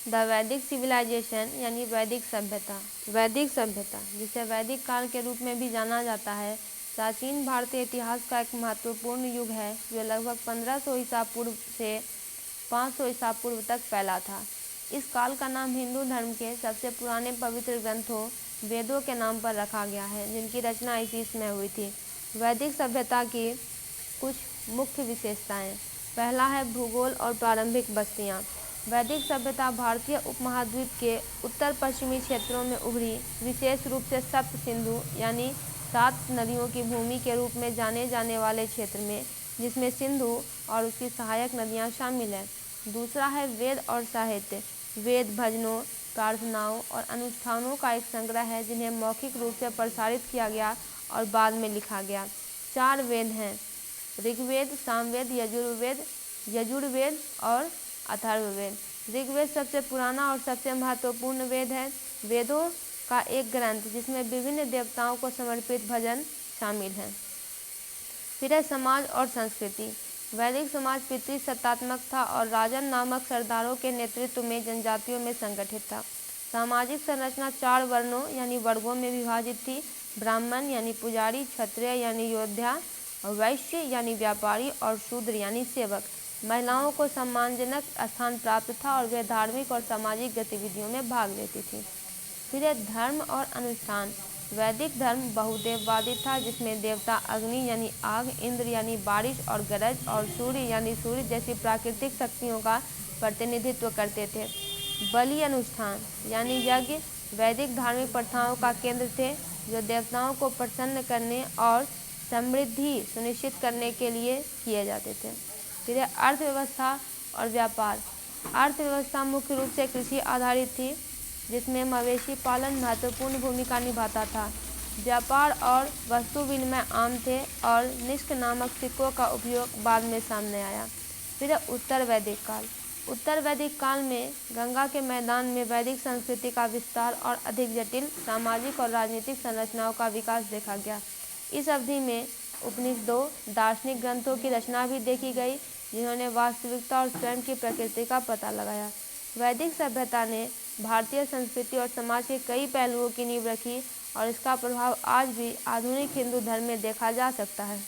The वैदिक civilisation यानी वैदिक सभ्यता। वैदिक सभ्यता, जिसे वैदिक काल के रूप में भी जाना जाता है, प्राचीन भारतीय इतिहास का एक महत्वपूर्ण युग है जो लगभग 1500 ईसा पूर्व से 500 ईसा पूर्व तक फैला था। इस काल का नाम हिंदू धर्म के सबसे पुराने पवित्र ग्रंथों वेदों के नाम पर रखा गया है, जिनकी रचना इसी समय हुई थी। वैदिक सभ्यता की कुछ मुख्य विशेषताएं। पहला है भूगोल और प्रारंभिक बस्तियां। वैदिक सभ्यता भारतीय उपमहाद्वीप के उत्तर पश्चिमी क्षेत्रों में उभरी, विशेष रूप से सप्त सिंधु यानी 7 नदियों की भूमि के रूप में जाने जाने वाले क्षेत्र में, जिसमें सिंधु और उसकी सहायक नदियां शामिल हैं। दूसरा है वेद और साहित्य। वेद भजनों, प्रार्थनाओं और अनुष्ठानों का एक संग्रह है जिन्हें मौखिक रूप से प्रसारित किया गया और बाद में लिखा गया। 4 वेद हैं: ऋग्वेद, सामवेद, यजुर्वेद और अथर्ववेद। ऋग्वेद सबसे पुराना और सबसे महत्वपूर्ण वेद है। वेदों का एक ग्रंथ जिसमें विभिन्न देवताओं को समर्पित भजन शामिल हैं। फिर है समाज और संस्कृति। वैदिक समाज पितृसत्तात्मक था और राजन नामक सरदारों के नेतृत्व में जनजातियों में संगठित था। सामाजिक संरचना 4 वर्णों यानी वर्गों में विभाजित थी: ब्राह्मण यानी पुजारी, क्षत्रिय यानी योद्धा, वैश्य यानी व्यापारी और शूद्र यानी सेवक। महिलाओं को सम्मानजनक स्थान प्राप्त था और वे धार्मिक और सामाजिक गतिविधियों में भाग लेती थीं। फिर है धर्म और अनुष्ठान। वैदिक धर्म बहुदेववादी था, जिसमें देवता अग्नि यानी आग, इंद्र यानी बारिश और गरज और सूर्य यानी सूर्य जैसी प्राकृतिक शक्तियों का प्रतिनिधित्व करते थे। बलि अनुष्ठान यानी यज्ञ वैदिक धार्मिक प्रथाओं का केंद्र थे, जो देवताओं को प्रसन्न करने और समृद्धि सुनिश्चित करने के लिए किए जाते थे। फिर है अर्थव्यवस्था और व्यापार। अर्थव्यवस्था मुख्य रूप से कृषि आधारित थी, जिसमें मवेशी पालन महत्वपूर्ण भूमिका निभाता था। व्यापार और वस्तु विनिमय आम थे और निष्क नामक सिक्कों का उपयोग बाद में सामने आया। फिर है उत्तर वैदिक काल। उत्तर वैदिक काल में गंगा के मैदान में वैदिक संस्कृति का विस्तार और अधिक जटिल सामाजिक और राजनीतिक संरचनाओं का विकास देखा गया। इस अवधि में उपनिषदों, दार्शनिक ग्रंथों की रचना भी देखी गई, जिन्होंने वास्तविकता और स्वयं की प्रकृति का पता लगाया। वैदिक सभ्यता ने भारतीय संस्कृति और समाज के कई पहलुओं की नींव रखी और इसका प्रभाव आज भी आधुनिक हिंदू धर्म में देखा जा सकता है।